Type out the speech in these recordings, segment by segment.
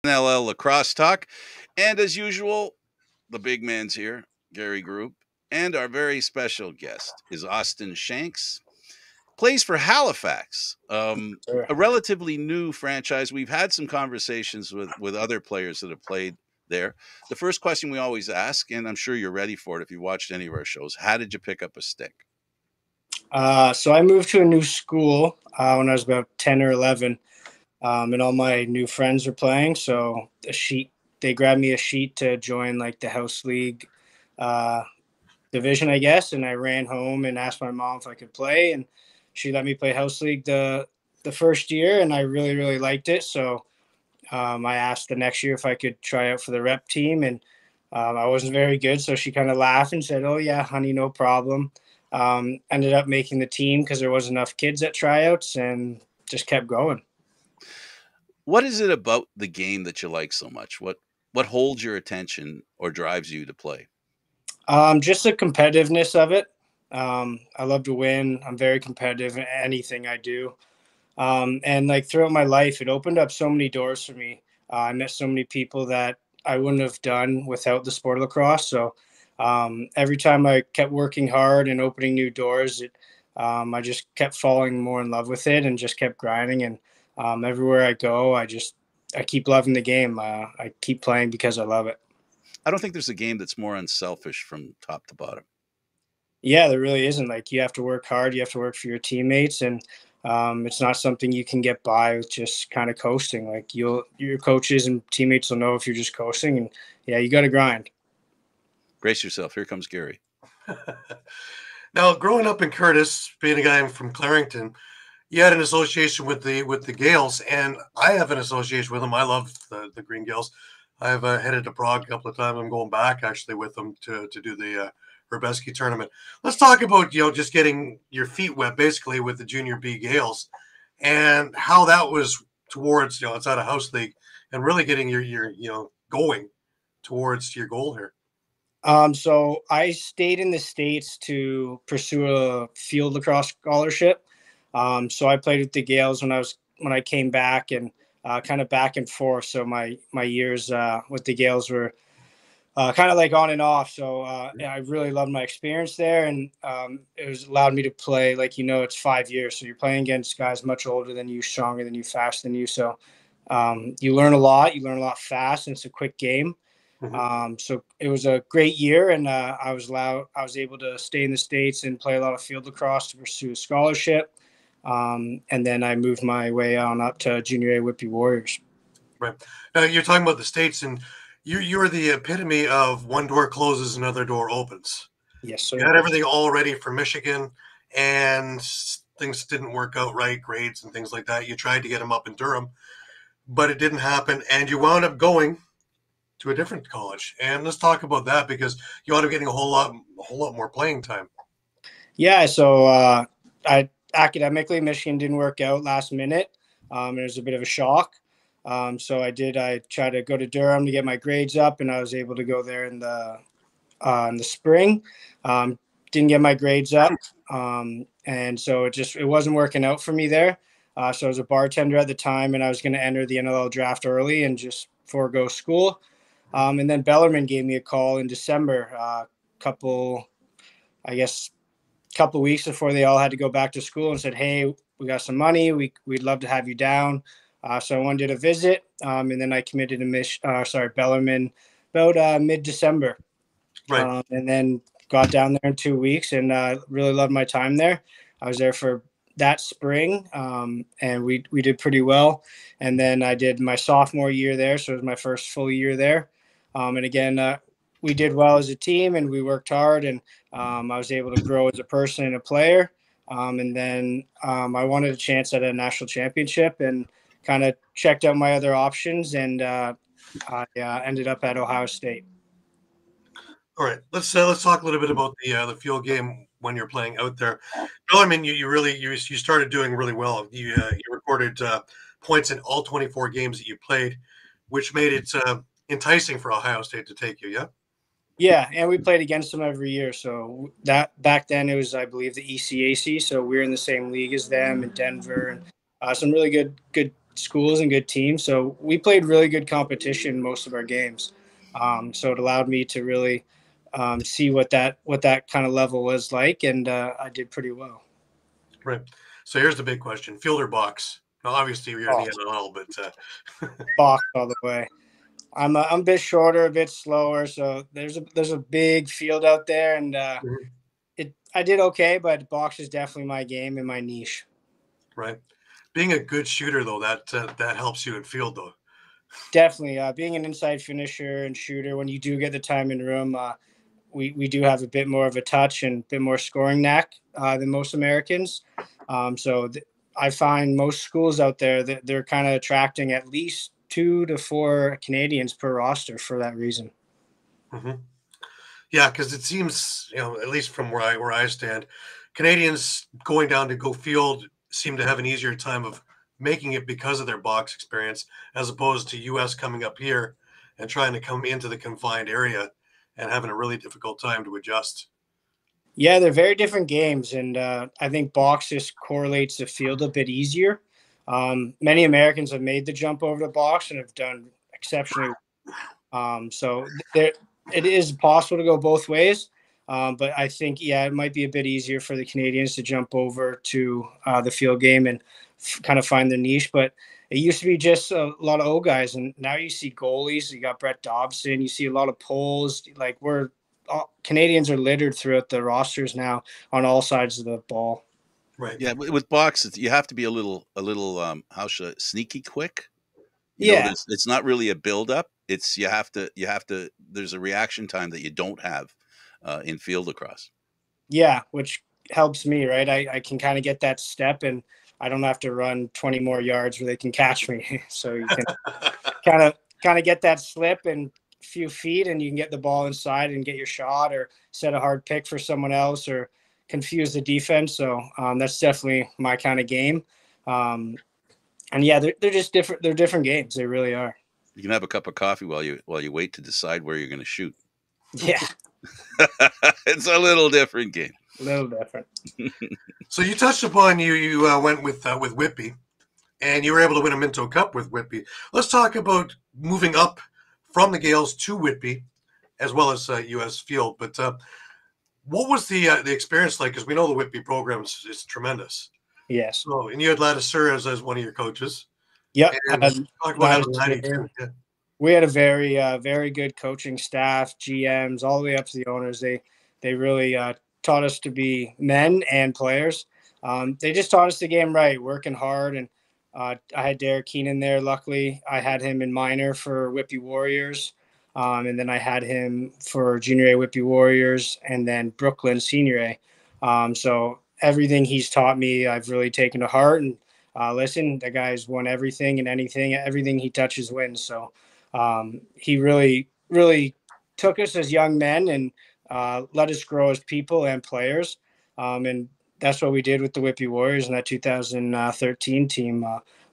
NLL Lacrosse Talk. And as usual, the big man's here, Gary Groob. And our very special guest is Austin Shanks. Plays for Halifax, Sure. a relatively new franchise. We've had some conversations with other players that have played there. The first question we always ask, and I'm sure you're ready for it if you watched any of our shows, how did you pick up a stick? So I moved to a new school when I was about 10 or 11, and all my new friends were playing. So they grabbed me a sheet to join like the house league uh, division, I guess. And I ran home and asked my mom if I could play, and she let me play house league the first year, and I really really liked it. So I asked the next year if I could try out for the rep team, and I wasn't very good. So she kind of laughed and said, "Oh yeah, honey, no problem." Ended up making the team because there wasn't enough kids at tryouts, and just kept going. What is it about the game that you like so much? What holds your attention or drives you to play? Just the competitiveness of it. I love to win. I'm very competitive in anything I do. And like throughout my life, it opened up so many doors for me. I met so many people that I wouldn't have done without the sport of lacrosse. So every time I kept working hard and opening new doors, I just kept falling more in love with it and just kept grinding. And everywhere I go, I keep loving the game. I keep playing because I love it. I don't think there's a game that's more unselfish from top to bottom. Yeah, there really isn't. Like you have to work hard, you have to work for your teammates, and it's not something you can get by with just kind of coasting. Like your coaches and teammates will know if you're just coasting, and yeah, you got to grind. Brace yourself. Here comes Gary. Now, growing up in Curtis, being a guy from Clarington, you had an association with the Gales, and I have an association with them. I love the Green Gales. I've headed to Prague a couple of times. I'm going back actually with them to do the Herbeski tournament. Let's talk about just getting your feet wet basically with the Junior B Gales, and how that was towards outside a house league and really getting your going towards your goal here. So I stayed in the States to pursue a field lacrosse scholarship. So I played with the Gales when I came back, and kind of back and forth. So my years with the Gales were kind of like on and off. So yeah, I really loved my experience there, and it was allowed me to play. Like it's 5 years, so you're playing against guys much older than you, stronger than you, faster than you. So you learn a lot. You learn a lot fast, and it's a quick game. So it was a great year, and I was able to stay in the States and play a lot of field lacrosse to pursue a scholarship. And then I moved my way on up to Junior A Whitby Warriors. Right. Now you're talking about the States, and you're the epitome of one door closes, another door opens. Yes, sir. You had everything all ready for Michigan, and things didn't work out right, grades and things like that. You tried to get them up in Durham, but it didn't happen, and you wound up going to a different college. And let's talk about that because you wound up getting a whole lot more playing time. Yeah. So I academically, Michigan didn't work out last minute. It was a bit of a shock. So I tried to go to Durham to get my grades up, and I was able to go there in the spring. Didn't get my grades up, and so it wasn't working out for me there. So I was a bartender at the time, and I was going to enter the NLL draft early and just forego school. And then Bellarmine gave me a call in December, couple, I guess, couple weeks before they all had to go back to school, and said, "Hey, we got some money. We'd love to have you down." So I went did a visit, and then I committed to Bellarmine about mid-December, Right. and then got down there in 2 weeks, and really loved my time there. I was there for that spring, and we did pretty well. And then I did my sophomore year there, so it was my first full year there. And again, we did well as a team, and we worked hard, and I was able to grow as a person and a player. And then I wanted a chance at a national championship, and kind of checked out my other options, and I ended up at Ohio State. All right, let's talk a little bit about the field game when you're playing out there. Bill, I mean, you started doing really well. You recorded points in all 24 games that you played, which made it enticing for Ohio State to take you. Yeah. Yeah, and we played against them every year. So that back then it was, I believe, the ECAC. So we were in the same league as them in Denver, and some really good schools and good teams. So we played really good competition most of our games. So it allowed me to really see what that kind of level was like, and I did pretty well. Right. So here's the big question: field or box? Now, obviously, you're in the NLL, but box all the way. I'm a bit shorter, a bit slower, so there's a big field out there, and I did okay, but box is definitely my game and my niche. right. Being a good shooter, though, that helps you in field, though. Definitely, being an inside finisher and shooter, when you do get the time in room, we do have a bit more of a touch and a bit more scoring knack than most Americans. I find most schools out there that they're kind of attracting at least 2 to 4 Canadians per roster for that reason. Mm-hmm. Yeah, because it seems, at least from where I stand, Canadians going down to go field seem to have an easier time of making it because of their box experience, as opposed to U.S. coming up here and trying to come into the confined area and having a really difficult time to adjust. Yeah, they're very different games, and I think box just correlates the field a bit easier. Many Americans have made the jump over the box and have done exceptionally well. It is possible to go both ways, but I think, yeah, it might be a bit easier for the Canadians to jump over to the field game and kind of find their niche. But it used to be just a lot of old guys, and now you see goalies. You got Brett Dobson. You see a lot of poles. Like Canadians are littered throughout the rosters now on all sides of the ball. Right. Yeah, with box, you have to be a little sneaky quick. Yeah. It's not really a build up. It's you have to. There's a reaction time that you don't have in field lacrosse. Yeah, which helps me, right? I can kind of get that step, and I don't have to run 20 more yards where they can catch me. So you can kind of get that slip and few feet, and you can get the ball inside and get your shot, or set a hard pick for someone else, or confuse the defense. So that's definitely my kind of game. And yeah, they're just different. They're different games. They really are. You can have a cup of coffee while you wait to decide where you're going to shoot. Yeah, It's a little different game. a little different. So you touched upon you went with Whitby, and you were able to win a Minto Cup with Whitby. Let's talk about moving up from the Gales to Whitby, as well as U.S. Field. But what was the experience like? Because we know the Whitby program is tremendous. Yes. So, and you had Lattiser as one of your coaches. Yep. Talk about having Laddie too. Yeah. We had a very good coaching staff, GMs, all the way up to the owners. They really taught us to be men and players. They just taught us the game right, working hard. And I had Derek Keenan there. Luckily, I had him in minor for Whitby Warriors. And then I had him for Junior A Whitby Warriors, and then Brooklyn Senior A. So everything he's taught me, I've really taken to heart. And listen, the guy's won everything and anything. Everything he touches wins. So he really took us as young men and let us grow as people and players. And that's what we did with the Whitby Warriors in that 2013 team.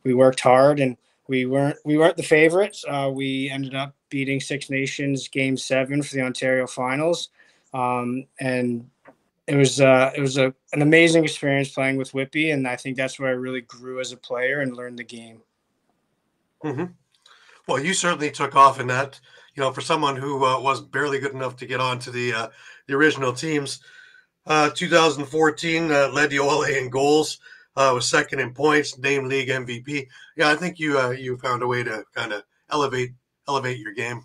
We worked hard, and we weren't the favorites. We ended up beating Six Nations Game 7 for the Ontario Finals, and it was an amazing experience playing with Whitby, and I think that's where I really grew as a player and learned the game. Mm-hmm. Well, you certainly took off in that. For someone who was barely good enough to get onto the original teams, 2014 led the OLA in goals, was second in points, named league MVP. Yeah, I think you found a way to kind of elevate your game.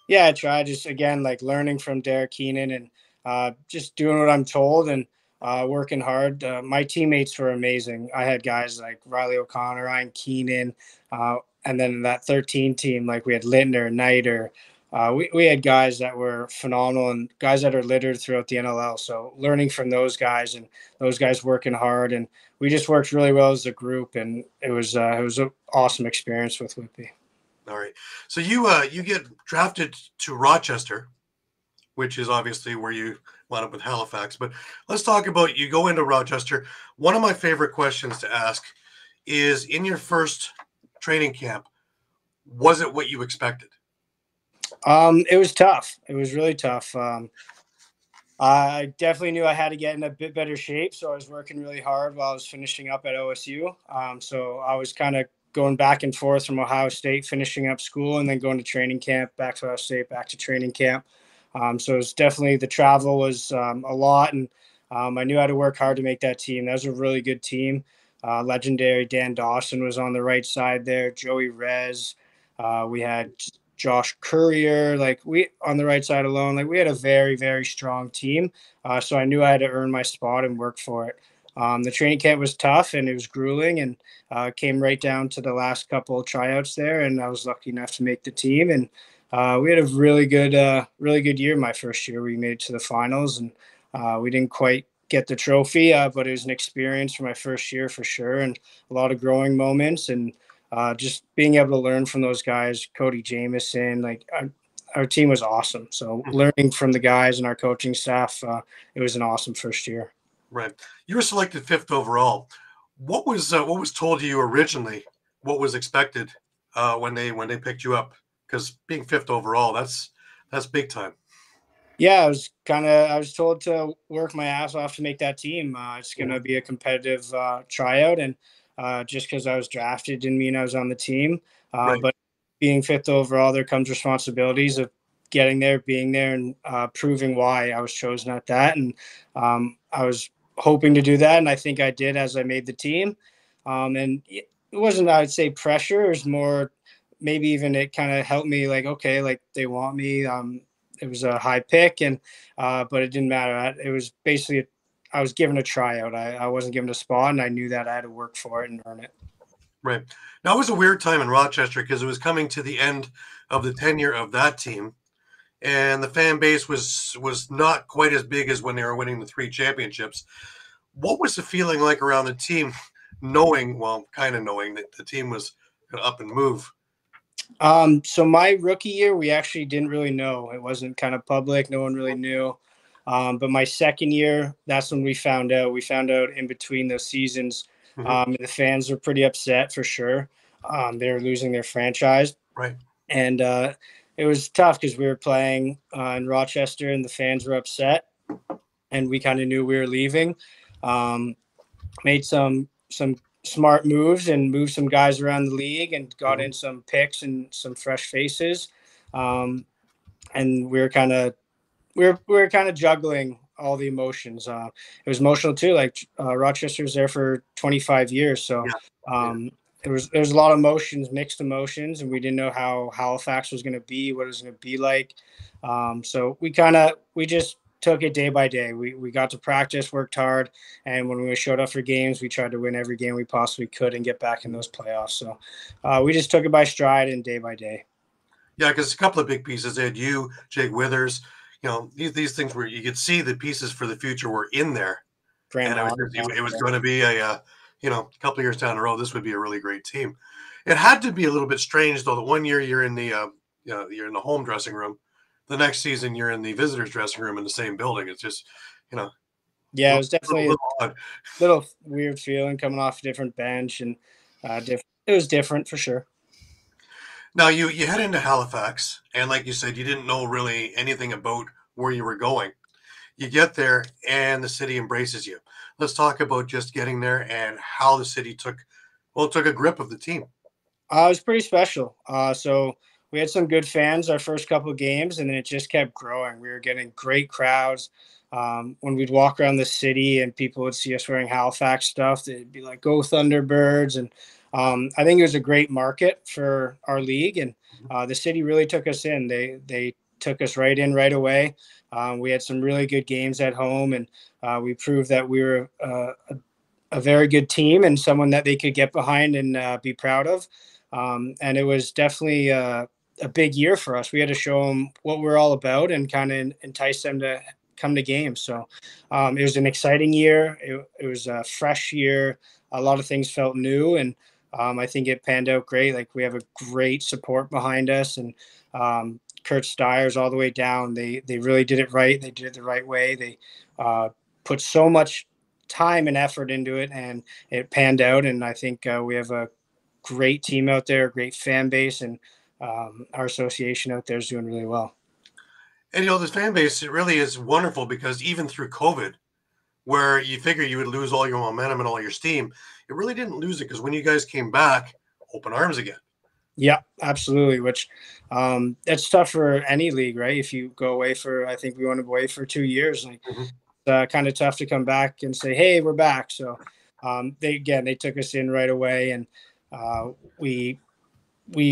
Yeah, I tried, just again, like learning from Derek Keenan and just doing what I'm told and working hard. My teammates were amazing. I had guys like Riley O'Connor, Ryan Keenan, and then that 13 team, like we had Lintner, Niter. We had guys that were phenomenal and guys that are littered throughout the NLL. So learning from those guys and those guys working hard, and we just worked really well as a group, and it was an awesome experience with Whitby. All right. So you get drafted to Rochester, which is obviously where you wound up with Halifax. But let's talk about, you go into Rochester. One of my favorite questions to ask is, in your first training camp, was it what you expected? It was tough. It was really tough. I definitely knew I had to get in a bit better shape, so I was working really hard while I was finishing up at OSU. So I was kind of going back and forth from Ohio State, finishing up school, and then going to training camp, back to Ohio State, back to training camp. So it was definitely, the travel was a lot, and I knew I had to work hard to make that team. That was a really good team. Legendary Dan Dawson was on the right side there, Joey Rez. We had Josh Courier, like we on the right side alone. Like we had a very, very strong team. So I knew I had to earn my spot and work for it. The training camp was tough and it was grueling, and came right down to the last couple of tryouts there, and I was lucky enough to make the team. And we had a really good year. My first year, we made it to the finals, and we didn't quite get the trophy, but it was an experience for my first year for sure, and a lot of growing moments, and just being able to learn from those guys, Cody Jamieson, like our team was awesome. So learning from the guys and our coaching staff, it was an awesome first year. Right. You were selected 5th overall. What was told to you originally? What was expected when they picked you up? Because being 5th overall, that's big time. Yeah, I was told to work my ass off to make that team. It's going to be a competitive tryout, and just because I was drafted didn't mean I was on the team. Right. But being 5th overall, there comes responsibilities of getting there, being there, and proving why I was chosen at that. And I was hoping to do that, and I think I did as I made the team. And it wasn't, I would say, pressure. It was more, maybe even it kind of helped me, like, okay, like they want me. It was a high pick, and but it didn't matter. It was basically, I was given a tryout. I wasn't given a spot, and I knew that I had to work for it and earn it. Right. Now, it was a weird time in Rochester because it was coming to the end of the tenure of that team, and the fan base was not quite as big as when they were winning the 3 championships. What was the feeling like around the team, knowing that the team was going to up and move? So my rookie year, we actually didn't really know. It wasn't kind of public. No one really knew. But my second year, that's when we found out. We found out in between those seasons. The fans were pretty upset for sure. They were losing their franchise. Right. And it was tough because we were playing in Rochester and the fans were upset. And we kind of knew we were leaving. Made some smart moves and moved some guys around the league and got in some picks and some fresh faces. And we were kind of juggling all the emotions. It was emotional too. Like Rochester was there for 25 years. So there was a lot of emotions, mixed emotions, and we didn't know how Halifax was going to be, what it was going to be like. So we just took it day by day. We got to practice, worked hard, and when we showed up for games, we tried to win every game we possibly could and get back in those playoffs. So we just took it by stride and day by day. Yeah, because a couple of big pieces. They had you, Jake Withers. These things where you could see the pieces for the future were in there. And it was going to be a couple of years down the road, this would be a really great team. It had to be a little bit strange though. That one year you're in the you're in the home dressing room, the next season you're in the visitors dressing room in the same building. It's just yeah, it was definitely a little weird feeling coming off a different bench, and it was different for sure. Now you head into Halifax, and like you said, you didn't know really anything about where you were going. You get there, and the city embraces you. Let's talk about just getting there and how the city took a grip of the team. It was pretty special. So we had some good fans our first couple of games, and then it just kept growing. We were getting great crowds. When we'd walk around the city and people would see us wearing Halifax stuff, they'd be like, "Go Thunderbirds!" And I think it was a great market for our league, and the city really took us in. They took us right in right away. We had some really good games at home, and we proved that we were a very good team and someone that they could get behind and be proud of. And it was definitely a big year for us. We had to show them what we're all about and kind of entice them to come to games. So it was an exciting year. It was a fresh year. A lot of things felt new, and I think it panned out great. Like we have a great support behind us, and Kurt Stiers all the way down. They really did it right. They did it the right way. They put so much time and effort into it, and it panned out. And I think we have a great team out there, a great fan base, and our association out there is doing really well. And this fan base, it really is wonderful because even through COVID, where you figure you would lose all your momentum and all your steam, it really didn't lose it, because when you guys came back, open arms again. Yeah, absolutely. Which it's tough for any league, right? If you go away for, I think we went away for 2 years, like kind of tough to come back and say, hey, we're back. So they took us in right away, and we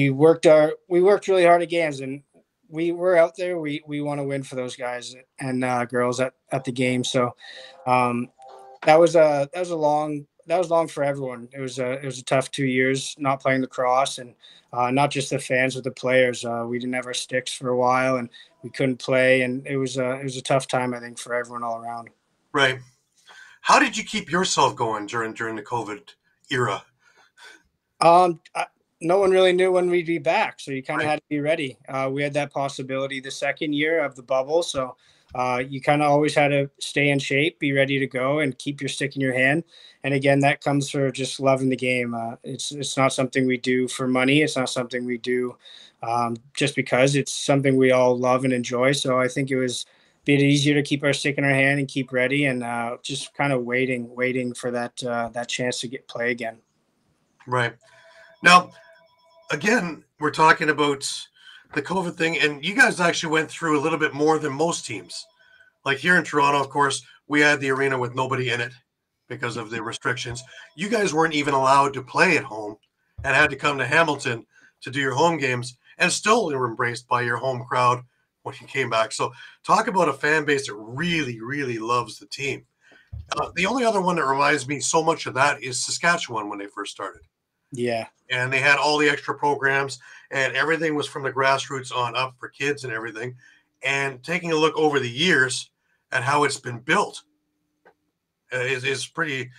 worked really hard at games, and we were out there. We want to win for those guys and girls at the game. So that was long for everyone. It was a tough 2 years not playing lacrosse, and not just the fans but the players. We didn't have our sticks for a while, and we couldn't play, and it was a tough time, I think, for everyone all around. Right. How did you keep yourself going during the COVID era? No one really knew when we'd be back, so you kind of had to be ready. We had that possibility the second year of the bubble, so you kind of always had to stay in shape, be ready to go, and keep your stick in your hand. And again, that comes for just loving the game. It's not something we do for money. It's not something we do just because. It's something we all love and enjoy. So I think it was a bit easier to keep our stick in our hand and keep ready, and just kind of waiting for that chance to play again. Right. Now, again, we're talking about the COVID thing, and you guys actually went through a little bit more than most teams. Like here in Toronto, of course, we had the arena with nobody in it because of the restrictions. You guys weren't even allowed to play at home and had to come to Hamilton to do your home games, and still were embraced by your home crowd when you came back. So talk about a fan base that really, really loves the team. The only other one that reminds me so much of that is Saskatchewan when they first started. Yeah. And they had all the extra programs, and everything was from the grassroots on up for kids and everything. And taking a look over the years at how it's been built is pretty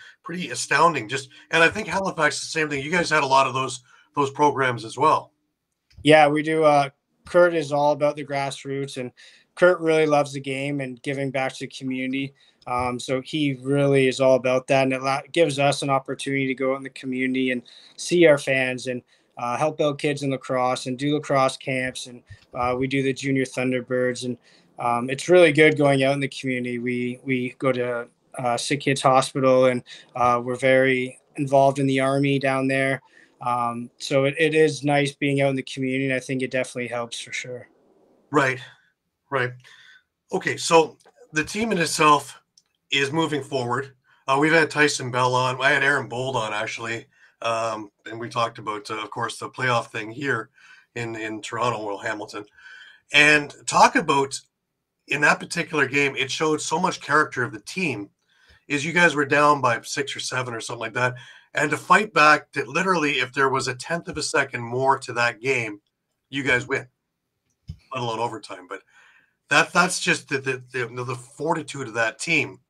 astounding. And I think Halifax is the same thing. You guys had a lot of those programs as well. Yeah, we do. Kurt is all about the grassroots, and Kurt really loves the game and giving back to the community. So he really is all about that, and it gives us an opportunity to go out in the community and see our fans and help out kids in lacrosse and do lacrosse camps. And we do the Junior Thunderbirds, and it's really good going out in the community. We go to Sick Kids Hospital, and we're very involved in the Army down there. So it is nice being out in the community, and I think it definitely helps for sure. Right. Okay, so the team in itself is moving forward. We've had Tyson Bell on. I had Aaron Bold on, actually. And we talked about, of course, the playoff thing here in Toronto, well, Hamilton. And talk about, in that particular game, it showed so much character of the team. Is you guys were down by 6 or 7 or something like that. And to fight back, that literally, if there was a 1/10 of a second more to that game, you guys win, let alone overtime. But that's just the fortitude of that team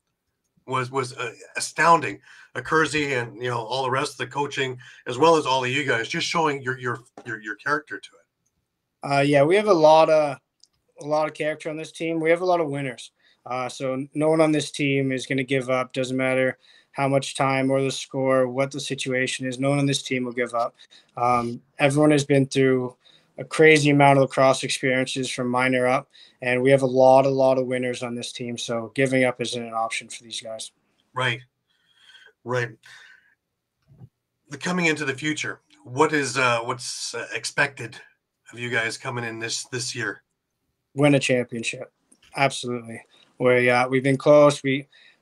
was astounding. Kersey and all the rest of the coaching, as well as all of you guys, just showing your character to it. Yeah, we have a lot of character on this team. We have a lot of winners. So no one on this team is going to give up. Doesn't matter how much time or the score, what the situation is. No one on this team will give up. Everyone has been through a crazy amount of lacrosse experiences from minor up, and we have a lot of winners on this team. So giving up isn't an option for these guys. Right. Coming into the future, what's expected of you guys coming in this year? Win a championship. Absolutely. We've been close.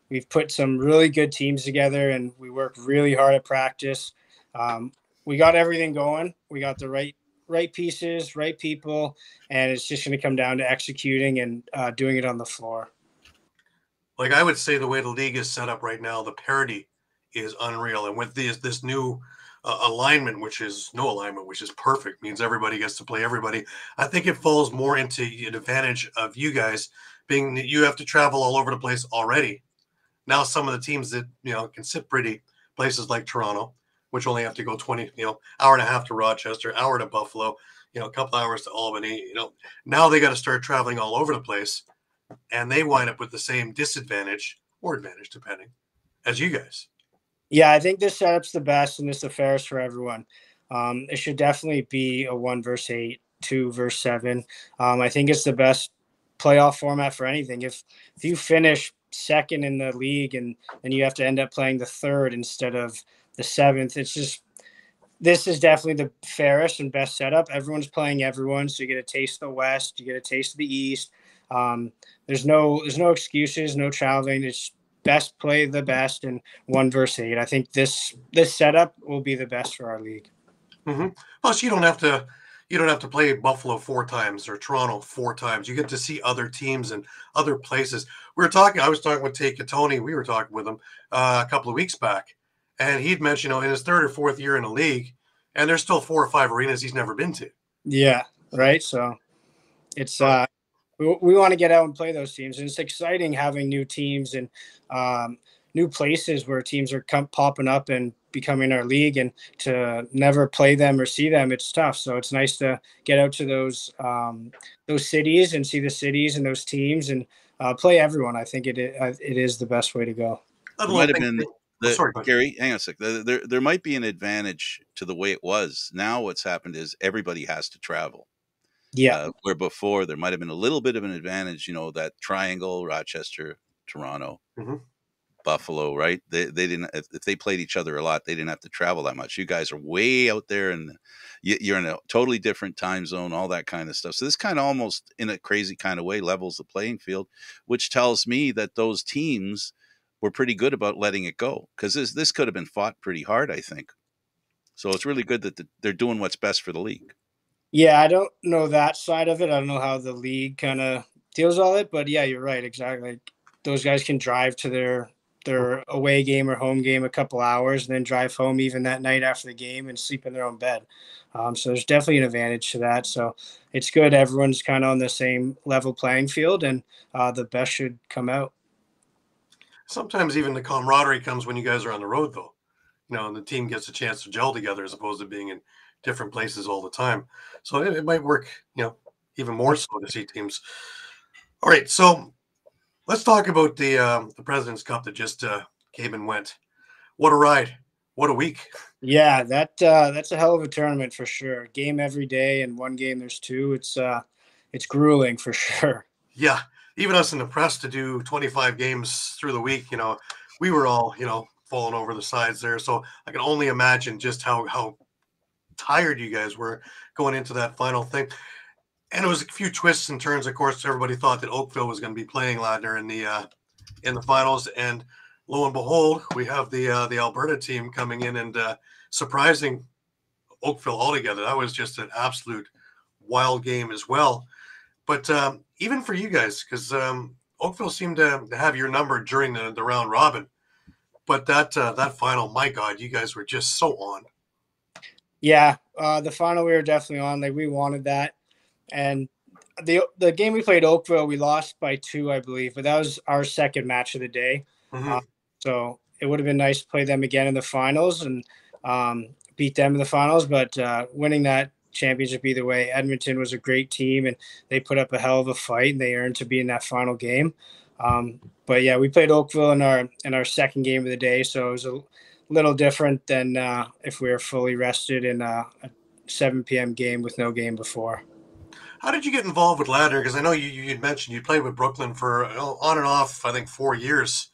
We've put some really good teams together, and we worked really hard at practice. We got everything going. We got the right pieces, right people, and it's just going to come down to executing and doing it on the floor. Like I would say, the way the league is set up right now, the parity is unreal. And with this new alignment, which is no alignment, which is perfect, means everybody gets to play everybody. I think it falls more into an advantage of you guys, being that you have to travel all over the place already. Now, some of the teams that can sit pretty, places like Toronto, which only have to go 20, hour and a half to Rochester, hour to Buffalo, a couple hours to Albany. Now they got to start traveling all over the place, and they wind up with the same disadvantage or advantage, depending, as you guys. Yeah, I think this setup's the best and it's the fairest for everyone. It should definitely be a 1 versus 8, 2 versus 7. I think it's the best playoff format for anything. If you finish second in the league and you have to end up playing the third instead of the 7th, it's just This is definitely the fairest and best setup. Everyone's playing everyone, so you get a taste of the West, you get a taste of the East. Um, there's no excuses, no traveling. It's best play the best and 1 versus 8. I think this setup will be the best for our league. Mm-hmm. Plus, you don't have to play Buffalo 4 times or Toronto 4 times. You get to see other teams and other places. I was talking with Tate Catoni. We were talking with him a couple of weeks back, and he'd mentioned, in his third or fourth year in the league, and there's still 4 or 5 arenas he's never been to. Yeah, right. So it's So, we want to get out and play those teams, and it's exciting having new teams and new places where teams are popping up and becoming our league, and to never play them or see them, it's tough. So it's nice to get out to those cities and see the cities and those teams and play everyone. I think it is the best way to go. that There little might have thing. been Oh, sorry, buddy. Gary, hang on a sec. There might be an advantage to the way it was. Now what's happened is everybody has to travel. Yeah, Where before there might have been a little bit of an advantage, that triangle, Rochester, Toronto, Mm-hmm. Buffalo, right? They didn't, if they played each other a lot, they didn't have to travel that much. You guys are way out there, and you're in a totally different time zone, all that kind of stuff. So this kind of almost, in a crazy kind of way, levels the playing field, which tells me that those teams were pretty good about letting it go, because this could have been fought pretty hard, I think. So it's really good that they're doing what's best for the league. yeah. I don't know that side of it. I don't know how the league kind of deals all it, but yeah, you're right. Exactly. Like, those guys can drive to their away game or home game a couple hours and then drive home even that night after the game and sleep in their own bed. So there's definitely an advantage to that. So it's good. Everyone's kind of on the same level playing field, and the best should come out. Sometimes even the camaraderie comes when you guys are on the road, though. And the team gets a chance to gel together as opposed to being in different places all the time. So it might work, even more so to see teams. All right, so let's talk about the President's Cup that just came and went. What a ride! What a week! Yeah, that's a hell of a tournament for sure. Game every day, and one game there's two. It's grueling for sure. Yeah, even us in the press to do 25 games through the week, we were all, falling over the sides there. So I can only imagine just how tired you guys were going into that final thing. And it was a few twists and turns. Of course, everybody thought that Oakville was going to be playing Ladner in the finals, and lo and behold, we have the Alberta team coming in and surprising Oakville altogether. That was just an absolute wild game as well. But even for you guys, because Oakville seemed to have your number during the round robin, but that final, my God, you guys were just so on. Yeah, the final we were definitely on. Like, we wanted that, and the game we played Oakville, we lost by 2, I believe, but that was our second match of the day. Mm-hmm. So it would have been nice to play them again in the finals and beat them in the finals. But winning that championship either way, Edmonton was a great team, and they put up a hell of a fight, and they earned to be in that final game. But yeah, we played Oakville in our second game of the day, so it was a little different than if we were fully rested in a 7 p.m. game with no game before. How did you get involved with Ladner? Because I know you'd mentioned you played with Brooklyn for on and off, I think 4 years,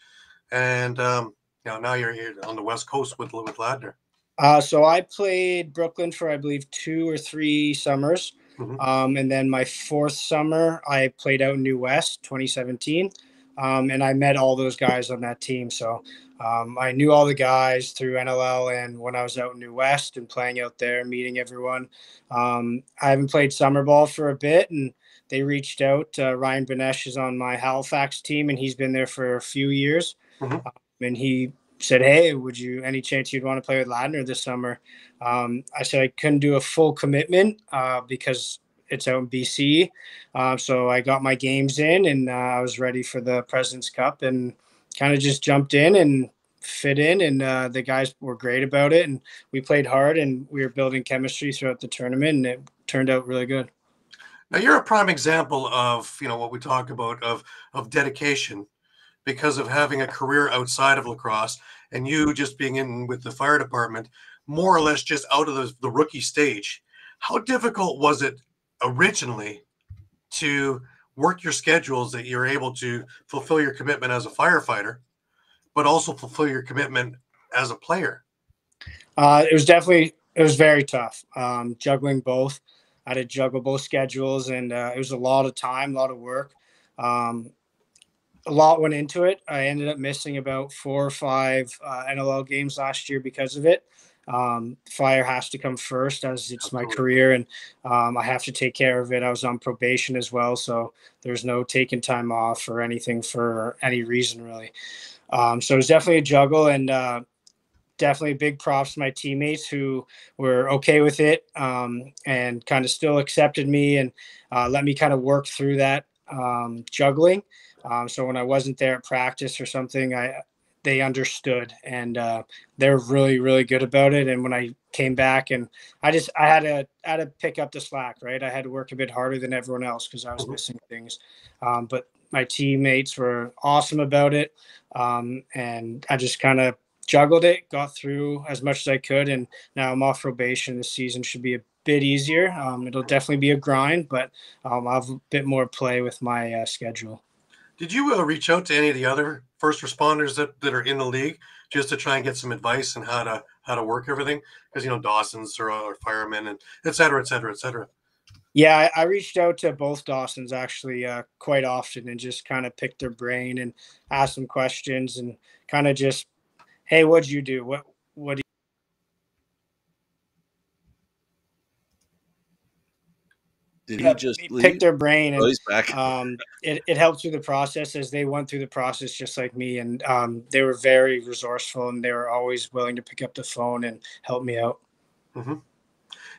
and now you're here on the West Coast with Ladner. So I played Brooklyn for, I believe, 2 or 3 summers. Mm-hmm. And then my 4th summer, I played out in New West, 2017. And I met all those guys on that team. So I knew all the guys through NLL and when I was out in New West and playing out there, meeting everyone. I haven't played summer ball for a bit, and they reached out. Ryan Benesh is on my Halifax team, and he's been there for a few years. Mm-hmm. And he said, "Hey, any chance you'd want to play with Ladner this summer?" I said I couldn't do a full commitment because it's out in BC. So I got my games in, and I was ready for the President's Cup, and kind of just jumped in and fit in. And the guys were great about it, and we played hard, and we were building chemistry throughout the tournament, and it turned out really good. Now you're a prime example of what we talk about of dedication, because of having a career outside of lacrosse, and you just being in with the fire department, more or less just out of the rookie stage. How difficult was it originally to work your schedules that you're able to fulfill your commitment as a firefighter, but also fulfill your commitment as a player? It was definitely It was very tough. Juggling both. I had to juggle both schedules, and it was a lot of time, a lot of work. Um, a lot went into it. I ended up missing about 4 or 5 NLL games last year because of it. Fire has to come first as it's my Absolutely. career, and I have to take care of it. I was on probation as well, so there's no taking time off or anything for any reason really. So it was definitely a juggle, and definitely big props to my teammates who were okay with it, and kind of still accepted me and let me kind of work through that juggling. So when I wasn't there at practice or something, they understood, and they're really really good about it. And when I came back, and I had to pick up the slack, right? I had to work a bit harder than everyone else because I was Mhm. missing things, but my teammates were awesome about it, and I just kind of juggled it, got through as much as I could, and now I'm off probation. This season should be a bit easier. It'll definitely be a grind, but I'll have a bit more play with my schedule. Did you reach out to any of the other first responders that are in the league just to try and get some advice on how to work everything? Because Dawson's or firemen and et cetera, et cetera, et cetera. Yeah, I reached out to both Dawsons actually quite often and just kind of picked their brain and asked them questions and kind of just, hey, what'd you do? What do Did you he just pick leave? their brain? Oh, And he's back. it helped through the process as they went through the process just like me. And they were very resourceful and they were always willing to pick up the phone and help me out. Mm-hmm.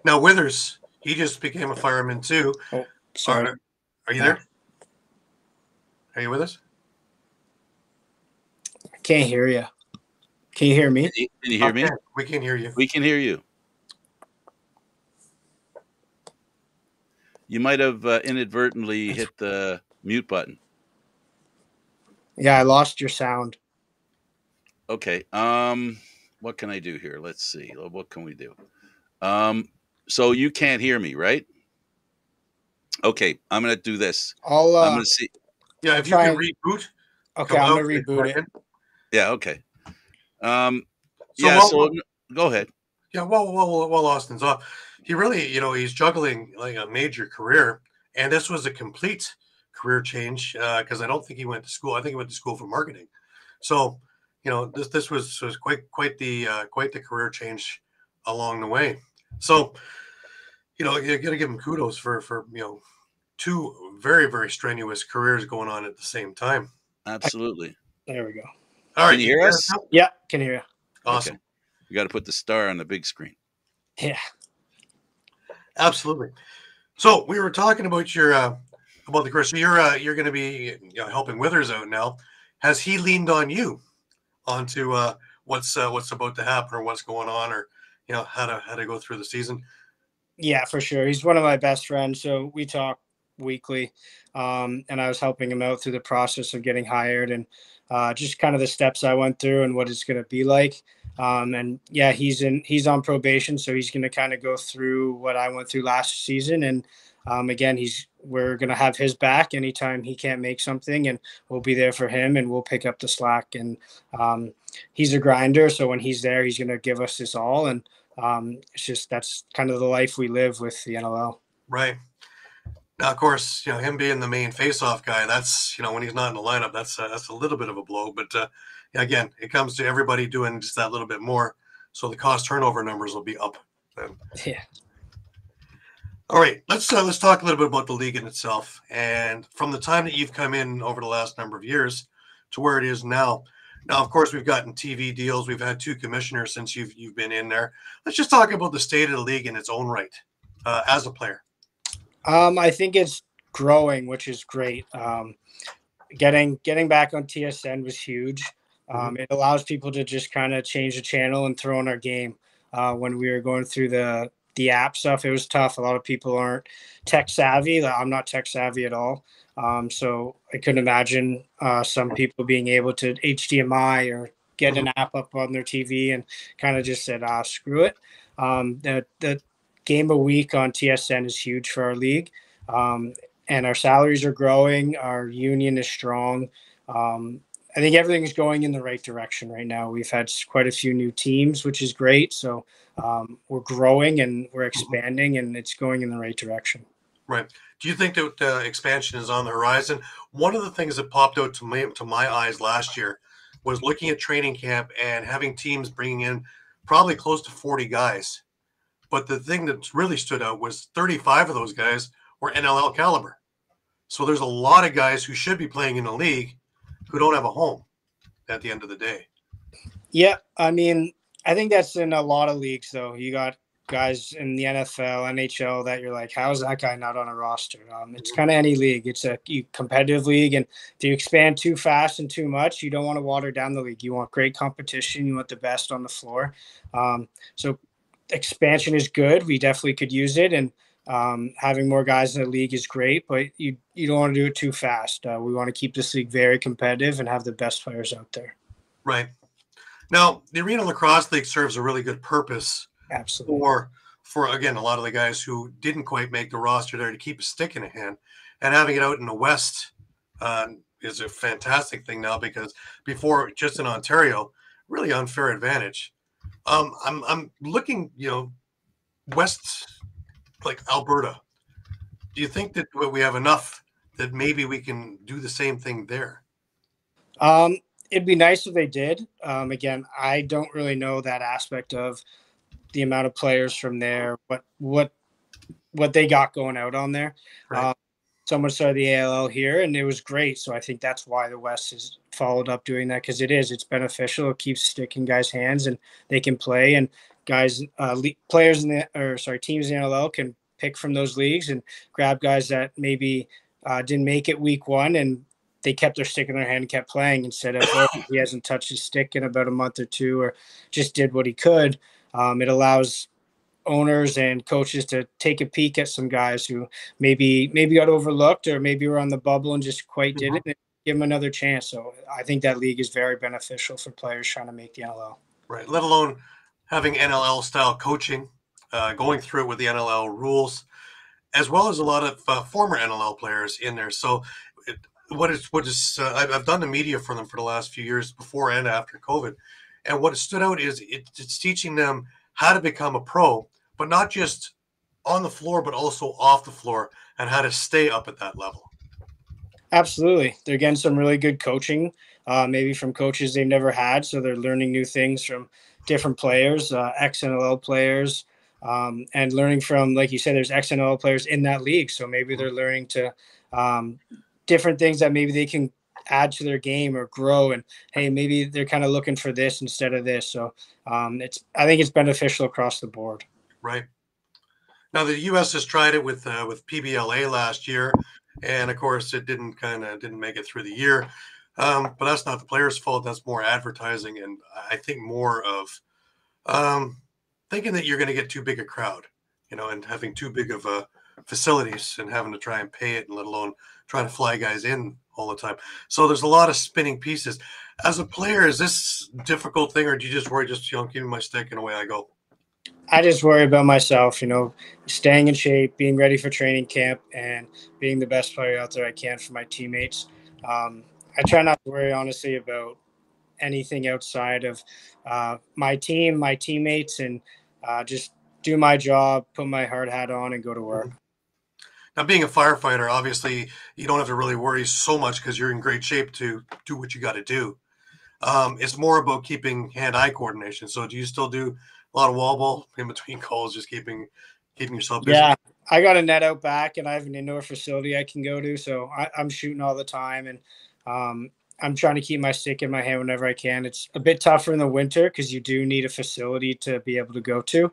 Now Withers, he just became a fireman too. Oh, sorry. Are you there? Are you with us? I can't hear you. Can you hear me? Can you hear me? Okay, we can hear you. We can hear you. You might have inadvertently hit the mute button. Yeah, I lost your sound. Okay. What can I do here? Let's see. What can we do? So you can't hear me, right? Okay, I'm gonna do this. I'll I'm gonna see. Yeah, if you try can and reboot, okay, come I'm out gonna and reboot back it. in. Yeah. Okay. Um. So Yeah. So go ahead. while Austin's off, he really, he's juggling like a major career, and this was a complete career change because I don't think he went to school. I think he went to school for marketing. So, this was quite the career change along the way. So, you got to give him kudos for two very very strenuous careers going on at the same time. Absolutely. There we go. All Can right, you you hear hear us us? now? Yeah, can hear you. Okay. Awesome. You got to put the star on the big screen. Yeah. Absolutely. So we were talking about your about the course. So you're going to be helping Withers out now. Has he leaned on you onto what's about to happen or what's going on or how to go through the season? Yeah, for sure. He's one of my best friends, so we talk weekly. And I was helping him out through the process of getting hired and just kind of the steps I went through and what it's going to be like. And yeah, he's on probation, so he's going to kind of go through what I went through last season. And again, we're going to have his back anytime he can't make something, and we'll be there for him, and we'll pick up the slack. And he's a grinder, so when he's there, he's going to give us his all. And it's just that's kind of the life we live with the NLL. Right. Now, of course, him being the main face-off guy. That's when he's not in the lineup, that's a little bit of a blow. But again, it comes to everybody doing just that little bit more, so the cost turnover numbers will be up. Then. Yeah. All right, let's talk a little bit about the league in itself, and from the time that you've come in over the last number of years to where it is now. Now, of course, we've gotten TV deals. We've had 2 commissioners since you've been in there. Let's just talk about the state of the league in its own right as a player. I think it's growing, which is great. Getting back on TSN was huge. It allows people to just kind of change the channel and throw in our game. When we were going through the app stuff, it was tough. A lot of people aren't tech savvy. I'm not tech savvy at all. So I couldn't imagine some people being able to HDMI or get an app up on their TV and kind of just said, screw it. The game a week on TSN is huge for our league. And our salaries are growing. Our union is strong. I think everything's going in the right direction right now. We've had quite a few new teams, which is great. So we're growing and we're expanding, and it's going in the right direction. Right. Do you think that expansion is on the horizon? One of the things that popped out to my eyes last year was looking at training camp and having teams bringing in probably close to 40 guys. But the thing that really stood out was 35 of those guys were NLL caliber. So there's a lot of guys who should be playing in the league who don't have a home at the end of the day. Yeah, I mean, I think that's in a lot of leagues, though. You got guys in the NFL, NHL that you're like, how is that guy not on a roster? It's kind of any league. It's a competitive league, and if you expand too fast and too much, you don't want to water down the league. You want great competition. You want the best on the floor. So expansion is good. We definitely could use it, and having more guys in the league is great, but you don't want to do it too fast. We want to keep this league very competitive and have the best players out there. Right. Now, the Arena Lacrosse League serves a really good purpose. Absolutely. For again, a lot of the guys who didn't quite make the roster there to keep a stick in a hand, and having it out in the West is a fantastic thing now, because before, just in Ontario, really unfair advantage. I'm looking, West, like Alberta. Do you think that we have enough that maybe we can do the same thing there? It'd be nice if they did. Again, I don't really know that aspect of the amount of players from there, what they got going out on there. Right. Someone started the ALL here, and it was great. So I think that's why the West has followed up doing that, because it's beneficial. It keeps sticking guys' hands, and they can play. And guys, teams in the NLL can pick from those leagues and grab guys that maybe didn't make it week one, and they kept their stick in their hand and kept playing, instead of he hasn't touched his stick in about a month or two, or just did what he could. It allows owners and coaches to take a peek at some guys who maybe got overlooked, or maybe were on the bubble and just quite did it, and give them another chance. So I think that league is very beneficial for players trying to make the NLL. Right. Let alone having NLL style coaching, going through it with the NLL rules, as well as a lot of former NLL players in there. So I've done the media for them for the last few years, before and after COVID. And what stood out is it's teaching them how to become a pro, but not just on the floor, but also off the floor, and how to stay up at that level. Absolutely. They're getting some really good coaching, maybe from coaches they've never had. So they're learning new things from different players, ex-NLL players, and learning from, like you said, there's ex-NLL players in that league. So maybe they're learning to different things that maybe they can add to their game or grow. And hey, maybe they're kind of looking for this instead of this. So I think it's beneficial across the board. Right. Now the U.S. has tried it with PBLA last year, and of course it didn't make it through the year. But that's not the players' fault. That's more advertising, and I think more of thinking that you're going to get too big a crowd, and having too big of facilities, and having to try and pay it, and let alone trying to fly guys in all the time. So there's a lot of spinning pieces. As a player, is this a difficult thing, or do you just worry, give me my stick and away I go? I just worry about myself, staying in shape, being ready for training camp, and being the best player out there I can for my teammates. I try not to worry, honestly, about anything outside of my team, my teammates, and just do my job, put my hard hat on, and go to work. Now, being a firefighter, obviously, you don't have to really worry so much because you're in great shape to do what you got to do. It's more about keeping hand-eye coordination. So do you still do a lot of wall ball in between calls, just keeping yourself busy? Yeah, I got a net out back, and I have an indoor facility I can go to. So I'm shooting all the time, and I'm trying to keep my stick in my hand whenever I can. It's a bit tougher in the winter because you do need a facility to be able to go to.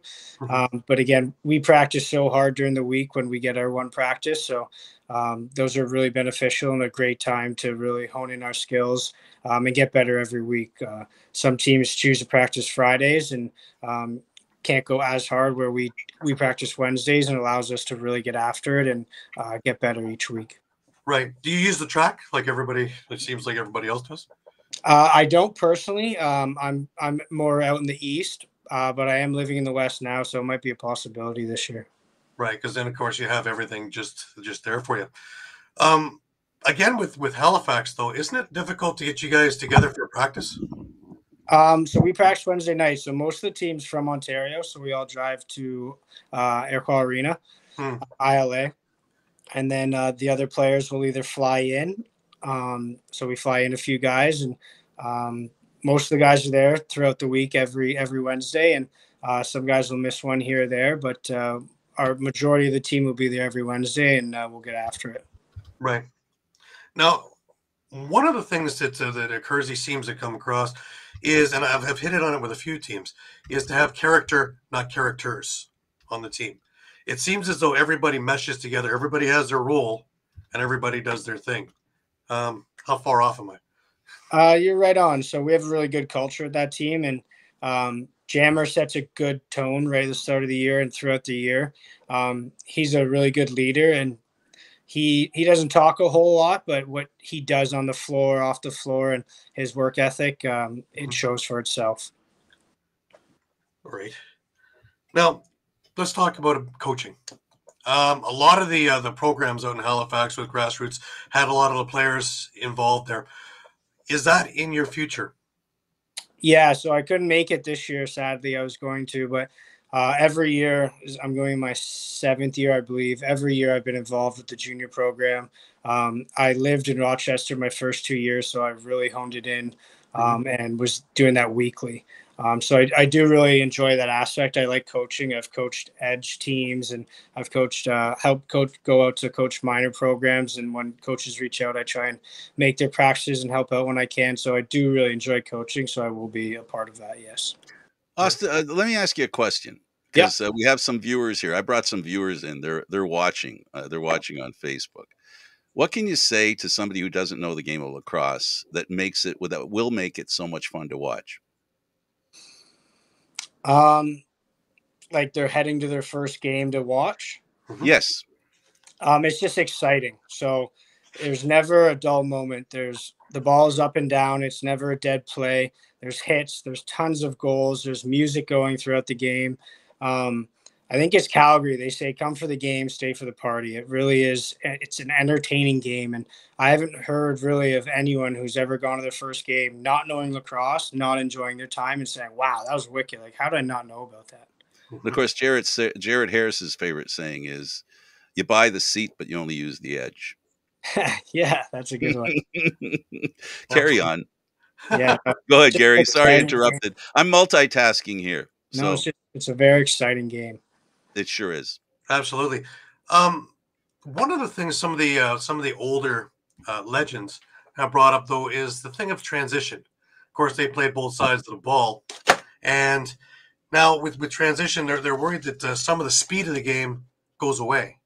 But again, we practice so hard during the week when we get our one practice. So those are really beneficial and a great time to really hone in our skills and get better every week. Some teams choose to practice Fridays and can't go as hard, where we practice Wednesdays, and allows us to really get after it and get better each week. Right. Do you use the track like everybody? It seems like everybody else does. I don't personally. I'm more out in the East, but I am living in the West now, so it might be a possibility this year. Right, because then of course you have everything just there for you. again, with Halifax, though, isn't it difficult to get you guys together for practice? So we practice Wednesday night. So most of the teams from Ontario, so we all drive to Aircall Arena, ILA, and then the other players will either fly in. So we fly in a few guys, and most of the guys are there throughout the week every Wednesday, and some guys will miss one here or there, but our majority of the team will be there every Wednesday, and we'll get after it. Right. Now, one of the things that Kersey seems to come across is, and I've hit it on it with a few teams, is to have character, not characters, on the team. It seems as though everybody meshes together, everybody has their role, and everybody does their thing. How far off am I? You're right on. So we have a really good culture at that team, and Jammer sets a good tone right at the start of the year and throughout the year. He's a really good leader, and he doesn't talk a whole lot, but what he does on the floor, off the floor, and his work ethic, it shows for itself. Right. Now, let's talk about coaching. A lot of the programs out in Halifax with grassroots had a lot of the players involved there. Is that in your future? Yeah, so I couldn't make it this year. Sadly, I was going to, but every year, I'm going my 7th year, I believe. Every year I've been involved with the junior program. I lived in Rochester my first 2 years, so I really honed it in and was doing that weekly. So I do really enjoy that aspect. I like coaching. I've coached edge teams, and I've coached, helped coach, go out to coach minor programs. And when coaches reach out, I try and make their practices and help out when I can. So I do really enjoy coaching. So I will be a part of that. Yes. Austin, let me ask you a question, because we have some viewers here. I brought some viewers in. They're watching. They're watching on Facebook. What can you say to somebody who doesn't know the game of lacrosse that will make it so much fun to watch? Like they're heading to their first game to watch. Yes. It's just exciting. So there's never a dull moment. There's the ball is up and down. It's never a dead play. There's hits. There's tons of goals. There's music going throughout the game. I think it's Calgary. They say, come for the game, stay for the party. It really is. It's an entertaining game. And I haven't heard really of anyone who's ever gone to their first game, not knowing lacrosse, not enjoying their time and saying, wow, that was wicked. Like, how did I not know about that? And of course, Jared Harris's favorite saying is, you buy the seat, but you only use the edge. Yeah, that's a good one. Carry on. Yeah. Go ahead, Gary. Sorry I interrupted. I'm multitasking here. No, it's a very exciting game. It sure is. Absolutely. One of the things some of the older legends have brought up, though, is the thing of transition. Of course, they play both sides of the ball, and now with transition, they're worried that some of the speed of the game goes away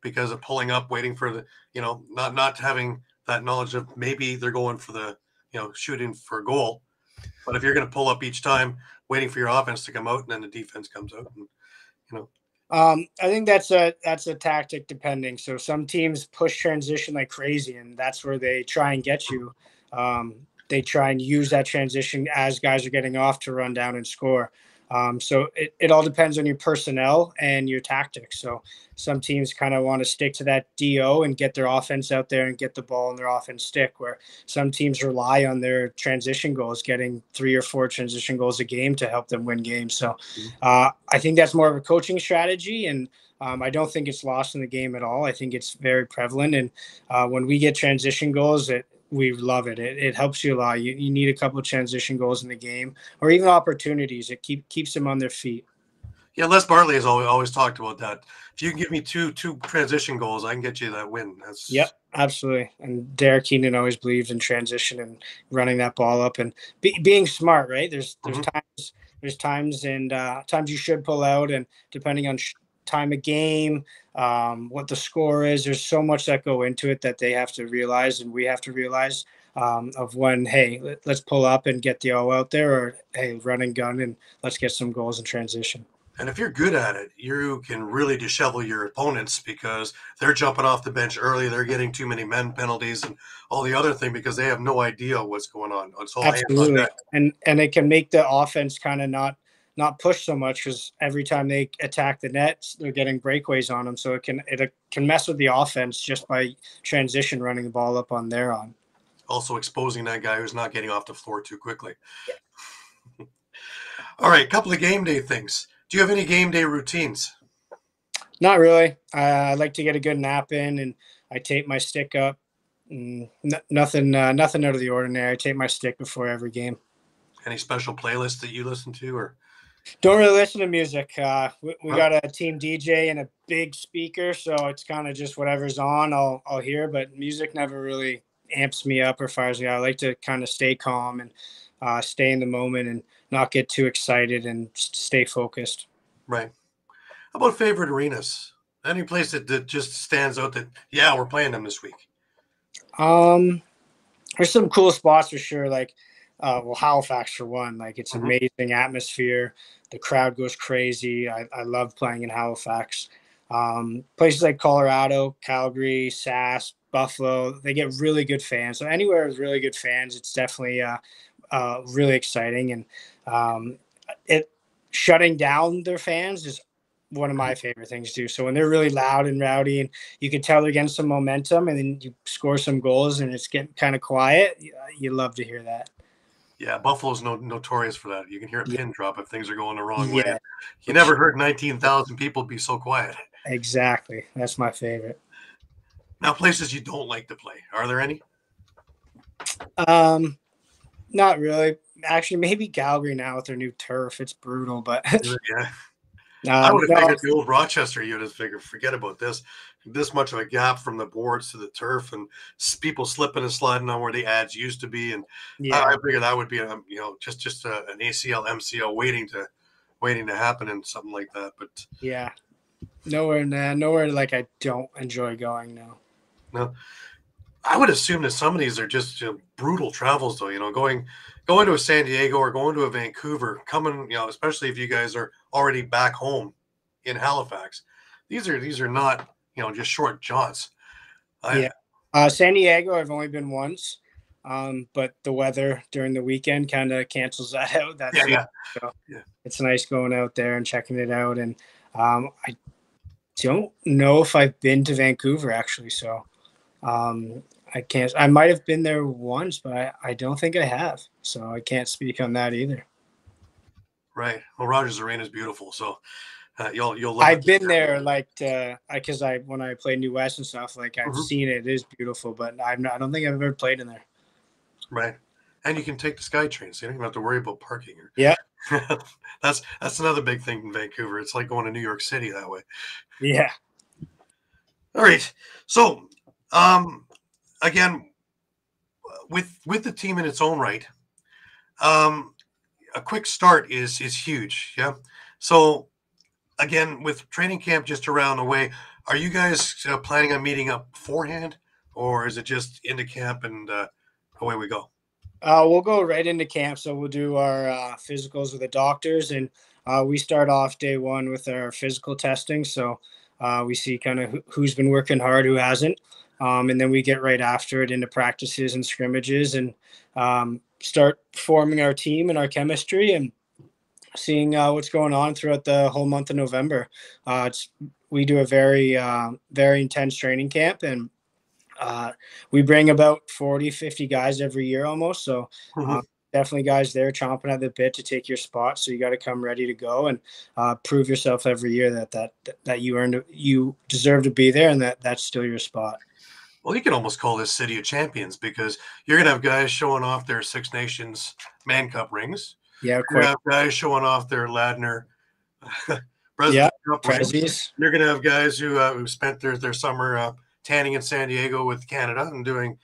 because of pulling up, waiting for the not having that knowledge of maybe they're going for the shooting for a goal, but if you're going to pull up each time, waiting for your offense to come out, and then the defense comes out, and, I think that's a tactic depending. So some teams push transition like crazy, and that's where they try and get you. They try and use that transition as guys are getting off to run down and score. So it all depends on your personnel and your tactics. So some teams kind of want to stick to that DO and get their offense out there and get the ball in their offense stick, where some teams rely on their transition goals, getting 3 or 4 transition goals a game to help them win games. So I think that's more of a coaching strategy, and I don't think it's lost in the game at all. I think it's very prevalent. And when we get transition goals, we love it. It helps you a lot. You need a couple of transition goals in the game, or even opportunities. It keeps them on their feet. Yeah, Les Bartley has always talked about that. If you can give me two transition goals, I can get you that win. Yep, absolutely. And Derek Keenan always believed in transition and running that ball up and being smart. Right? There's times and times you should pull out, and depending on time of game, what the score is, there's so much that go into it that they have to realize, and we have to realize of when, hey, let's pull up and get the O out there, or hey, run and gun and let's get some goals in transition. And if you're good at it, you can really dishevel your opponents because they're jumping off the bench early. They're getting too many men penalties and all the other thing because they have no idea what's going on. It's all absolutely, and it can make the offense kind of not not push so much, because every time they attack the nets, they're getting breakaways on them. So it can mess with the offense just by transition running the ball up on their on. Also exposing that guy who's not getting off the floor too quickly. All right, a couple of game day things. Do you have any game day routines? Not really. I like to get a good nap in, and I tape my stick up. Nothing out of the ordinary. I tape my stick before every game. Any special playlists that you listen to, or don't really listen to music? We got a team DJ and a big speaker, so it's kind of just whatever's on, I'll hear. But music never really amps me up or fires me. I like to kind of stay calm and stay in the moment and not get too excited and stay focused. Right. How about favorite arenas? Any place that just stands out that, yeah, we're playing them this week? There's some cool spots for sure. Like, Halifax for one. Like, it's amazing atmosphere. The crowd goes crazy. I love playing in Halifax. Places like Colorado, Calgary, Sask, Buffalo, they get really good fans. So anywhere with really good fans, it's definitely really exciting. And it shutting down their fans is one of my favorite things to do. So when they're really loud and rowdy and you can tell they're getting some momentum, and then you score some goals and it's getting kind of quiet, you love to hear that. Yeah, Buffalo's notorious for that. You can hear a pin drop if things are going the wrong way. Yeah. You never heard 19,000 people be so quiet. Exactly. That's my favorite. Now, places you don't like to play. Are there any? Not really. Actually, maybe Calgary now with their new turf. It's brutal, but yeah. I would have figured the old Rochester you'd have figured, forget about this. This much of a gap from the boards to the turf, and people slipping and sliding on where the ads used to be. And I figured that would be just an ACL, MCL waiting to happen and something like that. But yeah, nowhere like I don't enjoy going now. No, I would assume that some of these are just brutal travels, though. Going to a San Diego or going to a Vancouver, coming, especially if you guys are already back home in Halifax. These are not, just short jaunts. San Diego, I've only been once, but the weather during the weekend kind of cancels that out. So it's nice going out there and checking it out. And I don't know if I've been to Vancouver actually, so I can't. I might have been there once, but I don't think I have, so I can't speak on that either. Right. Well, Rogers Arena is beautiful, so you'll love I've been there, like, because when I play New West and stuff, like, I've seen it. It is beautiful, but I don't think I've ever played in there. Right. And you can take the SkyTrain, so you don't even have to worry about parking. Yeah. That's another big thing in Vancouver. It's like going to New York City that way. Yeah. All right. So, again, with the team in its own right, a quick start is huge. Yeah. So, again, with training camp just around the way, are you guys planning on meeting up beforehand, or is it just into camp and away we go? We'll go right into camp. So we'll do our physicals with the doctors, and we start off day one with our physical testing. So we see kind of who's been working hard, who hasn't. And then we get right after it into practices and scrimmages, and start forming our team and our chemistry and seeing what's going on throughout the whole month of November. We do a very, very intense training camp, and we bring about 40, 50 guys every year almost. So definitely guys there chomping at the bit to take your spot. So you got to come ready to go and prove yourself every year that you deserve to be there, and that's still your spot. Well, you can almost call this City of Champions, because you're going to have guys showing off their Six Nations Man Cup rings. Yeah, you're going to have guys showing off their Ladner President Cup rings. You're going to have guys who spent their summer tanning in San Diego with Canada and doing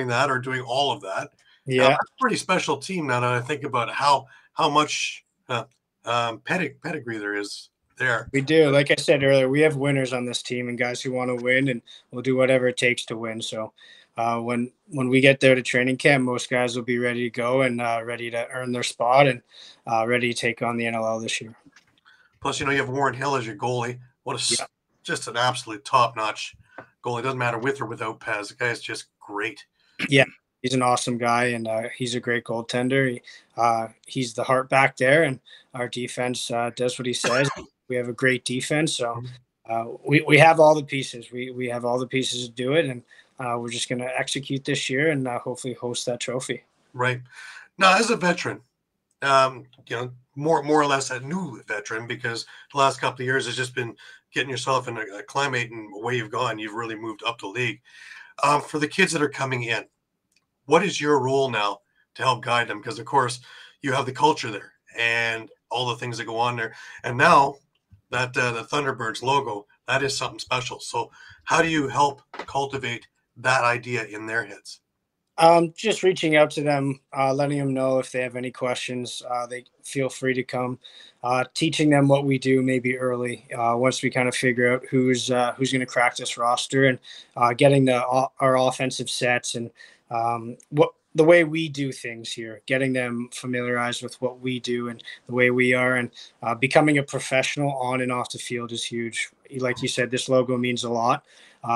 that, or doing all of that. Yeah, that's a pretty special team. Now that I think about how much pedigree there is there. We do. Like I said earlier, we have winners on this team and guys who want to win, and we'll do whatever it takes to win. So when we get there to training camp, most guys will be ready to go and ready to earn their spot and ready to take on the NLL this year. Plus, you have Warren Hill as your goalie. Just an absolute top-notch goalie. Doesn't matter with or without Paz. The guy is just great. Yeah, He's an awesome guy, and he's a great goaltender. He's the heart back there, and our defense does what he says. We have a great defense, so we have all the pieces. We have all the pieces to do it, and we're just going to execute this year and hopefully host that trophy. Right. Now, as a veteran, more or less a new veteran, because the last couple of years has just been getting yourself in a climate, and away you've gone. You've really moved up the league. For the kids that are coming in, what is your role now to help guide them? Because, of course, you have the culture there and all the things that go on there. And now that the Thunderbirds logo, that is something special. So how do you help cultivate that idea in their heads? Just reaching out to them, letting them know if they have any questions, they feel free to come. Teaching them what we do maybe early, once we kind of figure out who's going to crack this roster, and getting our offensive sets and what the way we do things here, getting them familiarized with what we do and the way we are, and becoming a professional on and off the field is huge. Like you said, this logo means a lot.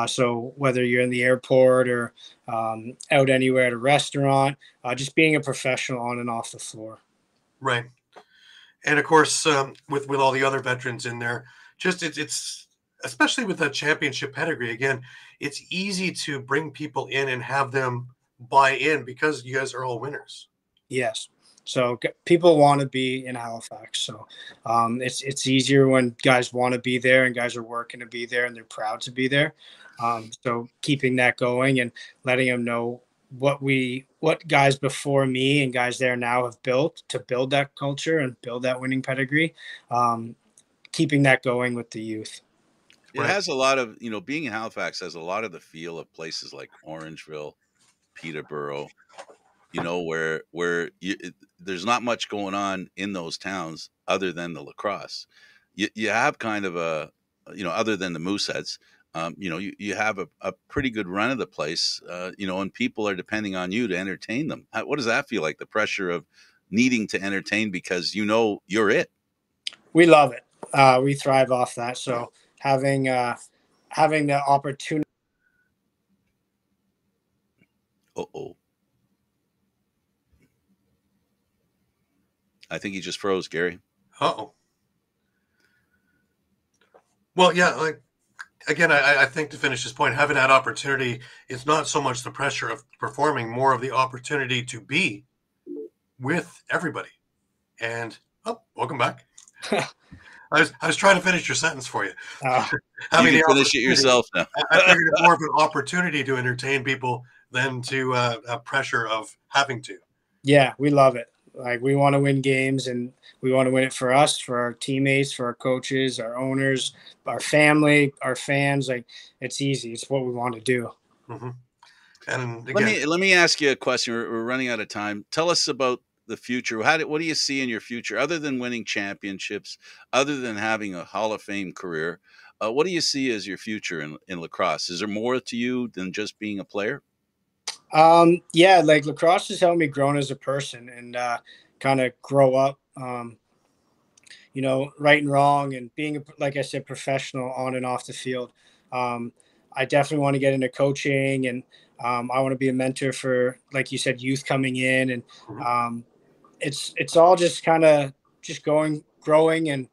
So whether you're in the airport or out anywhere at a restaurant, just being a professional on and off the floor. Right. And of course, with all the other veterans in there, just it's especially with that championship pedigree. Again, it's easy to bring people in and have them buy in because you guys are all winners. Yes. So people want to be in Halifax. So it's easier when guys want to be there and guys are working to be there and they're proud to be there. So keeping that going and letting them know what guys before me and guys there now have built to build that culture and build that winning pedigree. Keeping that going with the youth. It has a lot of, being in Halifax has a lot of the feel of places like Orangeville, Peterborough, where there's not much going on in those towns other than the lacrosse. You have kind of other than the Mooseheads, you have a pretty good run of the place, and people are depending on you to entertain them. What does that feel like? The pressure of needing to entertain because you're it. We love it. We thrive off that. So having the opportunity. Uh-oh. I think he just froze, Gary. Uh-oh. Well, yeah, again, I think to finish this point, having that opportunity, it's not so much the pressure of performing, more of the opportunity to be with everybody. And welcome back. I was trying to finish your sentence for you. You can finish it yourself now. I figured it's more of an opportunity to entertain people than to a pressure of having to. Yeah, we love it. Like, we want to win games, and we want to win it for us, for our teammates, for our coaches, our owners, our family, our fans. Like, it's easy. It's what we want to do. Mm-hmm. And again, let me ask you a question. We're running out of time. Tell us about the future. What do you see in your future, other than winning championships, other than having a Hall of Fame career? What do you see as your future in lacrosse? Is there more to you than just being a player? Yeah, like, lacrosse has helped me grow as a person and kind of grow up, right and wrong, and being, like I said, professional on and off the field. I definitely want to get into coaching, and I want to be a mentor for, like you said, youth coming in, and it's all just kind of just growing and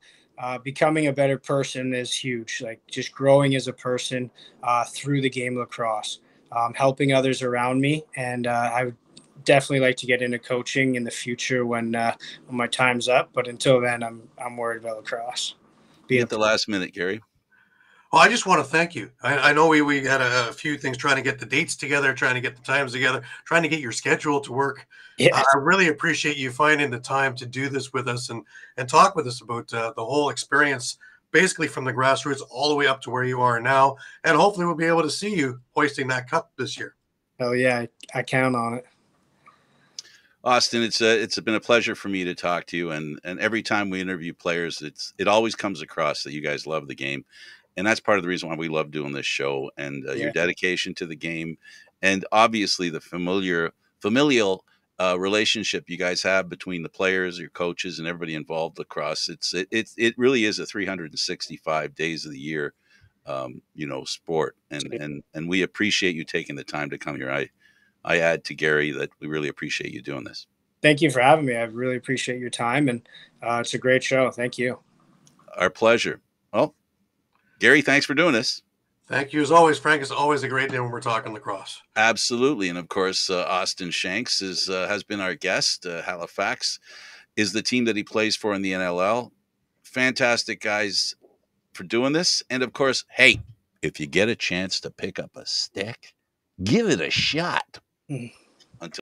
becoming a better person is huge. Like, just growing as a person through the game of lacrosse. Helping others around me, and I would definitely like to get into coaching in the future when my time's up. But until then, I'm worried about lacrosse. You get the last minute, Gary. Well, I just want to thank you. I know we had a few things trying to get the dates together, trying to get the times together, trying to get your schedule to work. Yes. I really appreciate you finding the time to do this with us and talk with us about the whole experience, basically from the grassroots all the way up to where you are now. And hopefully we'll be able to see you hoisting that cup this year. Oh, yeah, I count on it. Austin, it's been a pleasure for me to talk to you. And every time we interview players, it always comes across that you guys love the game. And that's part of the reason why we love doing this show, and your dedication to the game, and obviously the familial relationship you guys have between the players, your coaches, and everybody involved lacrosse. It really is a 365 days of the year, sport, and we appreciate you taking the time to come here. I add to Gary that we really appreciate you doing this. Thank you for having me. I really appreciate your time, and it's a great show. Thank you. Our pleasure. Well, Gary, thanks for doing this. Thank you as always, Frank. It's always a great day when we're talking lacrosse. Absolutely. And of course, Austin Shanks has been our guest. Halifax is the team that he plays for in the NLL. Fantastic guys for doing this. And of course, hey, if you get a chance to pick up a stick, give it a shot.